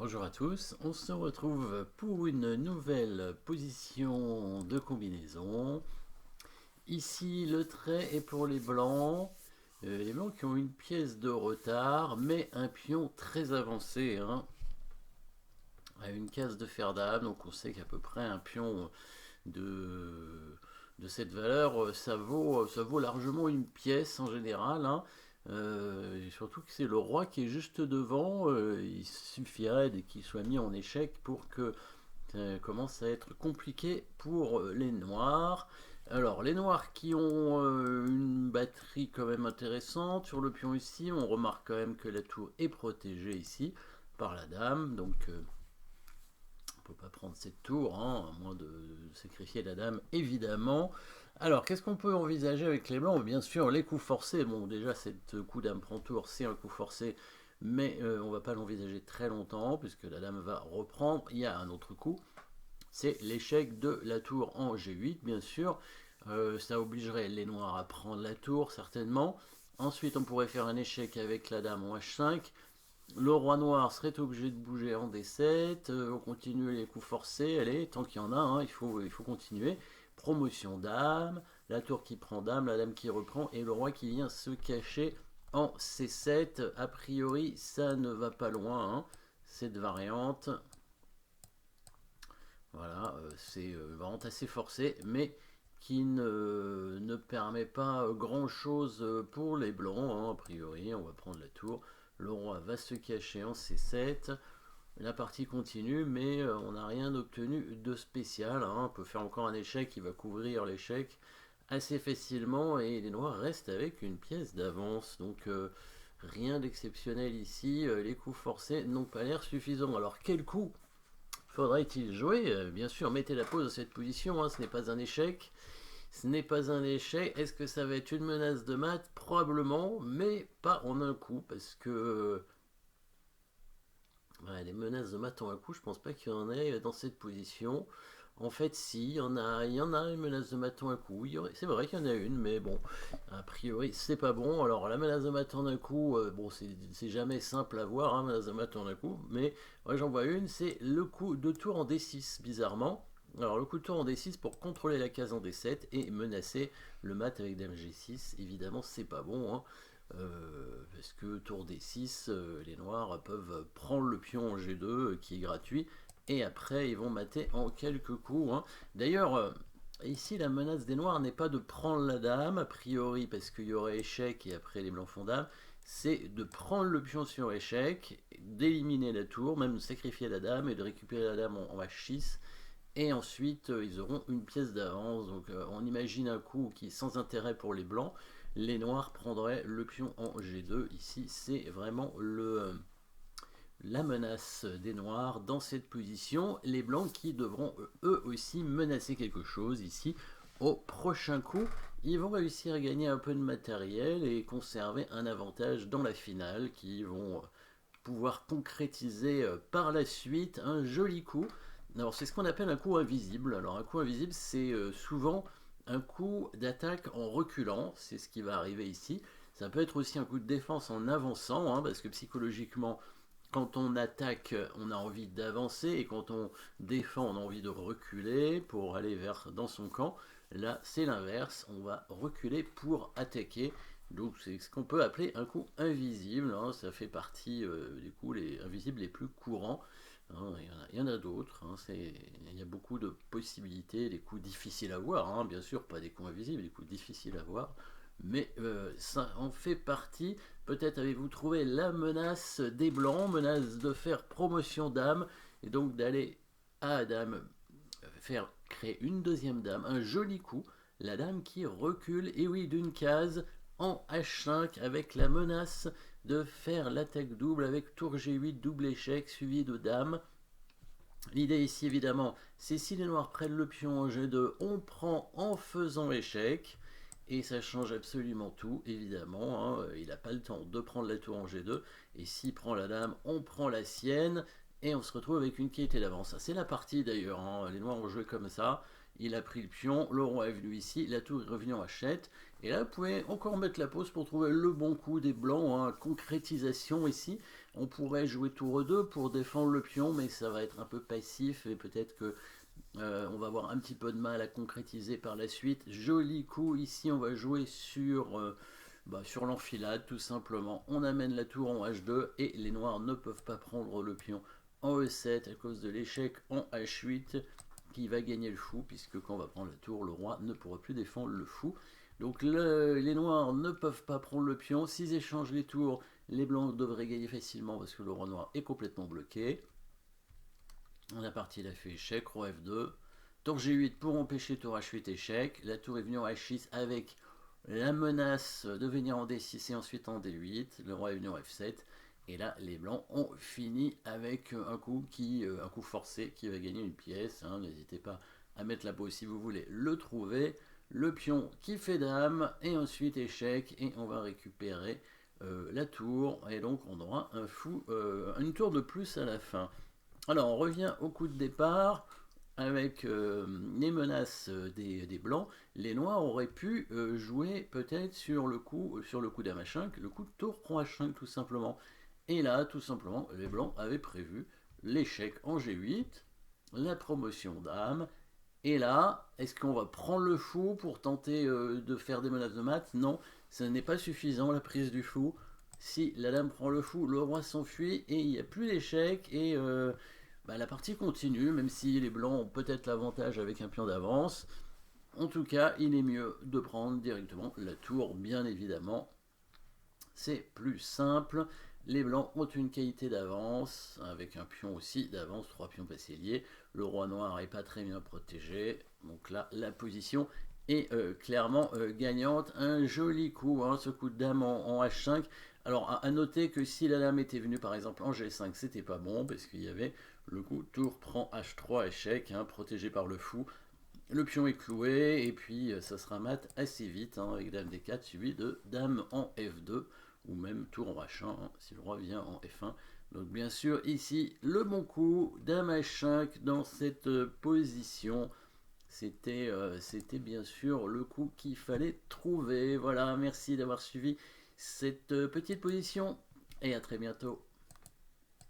Bonjour à tous, on se retrouve pour une nouvelle position de combinaison. Ici le trait est pour les blancs qui ont une pièce de retard mais un pion très avancé, à une case de fer dame, donc on sait qu'à peu près un pion de, de cette valeur, ça vaut largement une pièce en général, et surtout que c'est le roi qui est juste devant, il suffirait qu'il soit mis en échec pour que ça commence à être compliqué pour les noirs. Alors, les noirs qui ont une batterie quand même intéressante sur le pion ici, on remarque quand même que la tour est protégée ici par la dame, donc on ne peut pas prendre cette tour, à moins de sacrifier la dame, évidemment. Alors, qu'est-ce qu'on peut envisager avec les blancs? Bien sûr, les coups forcés. Bon, déjà, cette coup dame prend tour, c'est un coup forcé, mais on ne va pas l'envisager très longtemps, puisque la dame va reprendre. Il y a un autre coup, c'est l'échec de la tour en G8, bien sûr. Ça obligerait les noirs à prendre la tour, certainement. Ensuite, on pourrait faire un échec avec la dame en H5. Le roi noir serait obligé de bouger en D7. On continue les coups forcés. Allez, tant qu'il y en a, il faut continuer. Promotion dame, la tour qui prend dame, la dame qui reprend, et le roi qui vient se cacher en C7. A priori, ça ne va pas loin, cette variante. Voilà, c'est une variante assez forcée, mais qui ne permet pas grand chose pour les blancs, a priori. On va prendre la tour. Le roi va se cacher en C7. La partie continue, mais on n'a rien obtenu de spécial. On peut faire encore un échec qui va couvrir l'échec assez facilement, et les noirs restent avec une pièce d'avance. Donc rien d'exceptionnel ici. Les coups forcés n'ont pas l'air suffisants. Alors quel coup faudrait-il jouer? Bien sûr, mettez la pause dans cette position, ce n'est pas un échec. Ce n'est pas un échec. Est-ce que ça va être une menace de mat? Probablement, mais pas en un coup, parce que les menaces de mat en un coup, je pense pas qu'il y en ait dans cette position. En fait, si, il y en a une menace de mat en un coup. C'est vrai qu'il y en a une, mais bon, a priori, c'est pas bon. Alors, la menace de mat en un coup, bon, c'est jamais simple à voir, menace de mat en un coup, mais moi j'en vois une, c'est le coup de tour en D6, bizarrement. Alors, le coup de tour en D6 pour contrôler la case en D7 et menacer le mat avec dame G6, évidemment, c'est pas bon, parce que tour D6, les noirs peuvent prendre le pion en G2 qui est gratuit, et après ils vont mater en quelques coups. D'ailleurs, ici la menace des noirs n'est pas de prendre la dame, a priori, parce qu'il y aurait échec et après les blancs font dame, c'est de prendre le pion sur échec, d'éliminer la tour, même de sacrifier la dame et de récupérer la dame en H6. Et ensuite, ils auront une pièce d'avance. Donc, on imagine un coup qui est sans intérêt pour les blancs. Les noirs prendraient le pion en G2. Ici, c'est vraiment la menace des noirs dans cette position. Les blancs qui devront eux aussi menacer quelque chose ici. Au prochain coup, ils vont réussir à gagner un peu de matériel et conserver un avantage dans la finale, qui vont pouvoir concrétiser par la suite un joli coup. Alors, c'est ce qu'on appelle un coup invisible. Alors, un coup invisible, c'est souvent un coup d'attaque en reculant. C'est ce qui va arriver ici. Ça peut être aussi un coup de défense en avançant, parce que psychologiquement, quand on attaque, on a envie d'avancer, et quand on défend, on a envie de reculer pour aller dans son camp. Là, c'est l'inverse. On va reculer pour attaquer. Donc, c'est ce qu'on peut appeler un coup invisible. Ça fait partie des coups invisibles les plus courants. Il y en a d'autres. Il y a beaucoup de possibilités, des coups difficiles à voir. Bien sûr, pas des coups invisibles, des coups difficiles à voir. Mais ça en fait partie. Peut-être avez-vous trouvé la menace des blancs, menace de faire promotion dame, et donc d'aller à dame, faire créer une deuxième dame, un joli coup, la dame qui recule, et oui, d'une case en H5, avec la menace de faire l'attaque double avec tour G8, double échec, suivi de dame. L'idée ici, évidemment, c'est si les noirs prennent le pion en G2, on prend en faisant échec. Et ça change absolument tout, évidemment. Il n'a pas le temps de prendre la tour en G2. Et s'il prend la dame, on prend la sienne. Et on se retrouve avec une qualité d'avance. C'est la partie d'ailleurs. Les noirs ont joué comme ça. Il a pris le pion, le roi est venu ici, la tour est revenue en H7. Et là, vous pouvez encore mettre la pause pour trouver le bon coup des blancs. Concrétisation ici. On pourrait jouer tour 2 pour défendre le pion, mais ça va être un peu passif et peut-être que on va avoir un petit peu de mal à concrétiser par la suite. Joli coup, ici on va jouer sur l'enfilade tout simplement. On amène la tour en H2 et les noirs ne peuvent pas prendre le pion en E7 à cause de l'échec en H8 qui va gagner le fou, puisque quand on va prendre la tour, le roi ne pourra plus défendre le fou. Donc les noirs ne peuvent pas prendre le pion. S'ils échangent les tours, les blancs devraient gagner facilement parce que le roi noir est complètement bloqué. La partie il a fait échec, roi F2. Tour G8 pour empêcher tour H8 échec. La tour est venue en H6 avec la menace de venir en D6 et ensuite en D8. Le roi est venu en F7. Et là, les blancs ont fini avec un coup forcé qui va gagner une pièce. Hein. N'hésitez pas à mettre là-bas si vous voulez le trouver. Le pion qui fait dame et ensuite échec et on va récupérer la tour et donc on aura une tour de plus à la fin. Alors on revient au coup de départ avec les menaces des blancs. Les noirs auraient pu jouer peut-être sur le coup dame H5, le coup de tour roi H5 tout simplement. Et là, tout simplement, les blancs avaient prévu l'échec en G8, la promotion dame. Et là, est-ce qu'on va prendre le fou pour tenter de faire des menaces de mat? Non, ce n'est pas suffisant la prise du fou. Si la dame prend le fou, le roi s'enfuit et il n'y a plus d'échec et la partie continue, même si les blancs ont peut-être l'avantage avec un pion d'avance. En tout cas, il est mieux de prendre directement la tour, bien évidemment. C'est plus simple. Les blancs ont une qualité d'avance, avec un pion aussi d'avance, 3 pions passés liés. Le roi noir n'est pas très bien protégé. Donc là, la position est clairement gagnante. Un joli coup, hein, ce coup de dame en H5. Alors, à noter que si la dame était venue par exemple en G5, c'était pas bon, parce qu'il y avait le coup tour prend H3 échec, hein, protégé par le fou. Le pion est cloué, et puis ça sera mat assez vite, hein, avec dame D4 suivi de dame en F2 ou même tour en H1 hein, si le roi vient en F1. Donc bien sûr ici le bon coup, dame H5 dans cette position. C'était bien sûr le coup qu'il fallait trouver. Voilà, merci d'avoir suivi cette petite position et à très bientôt.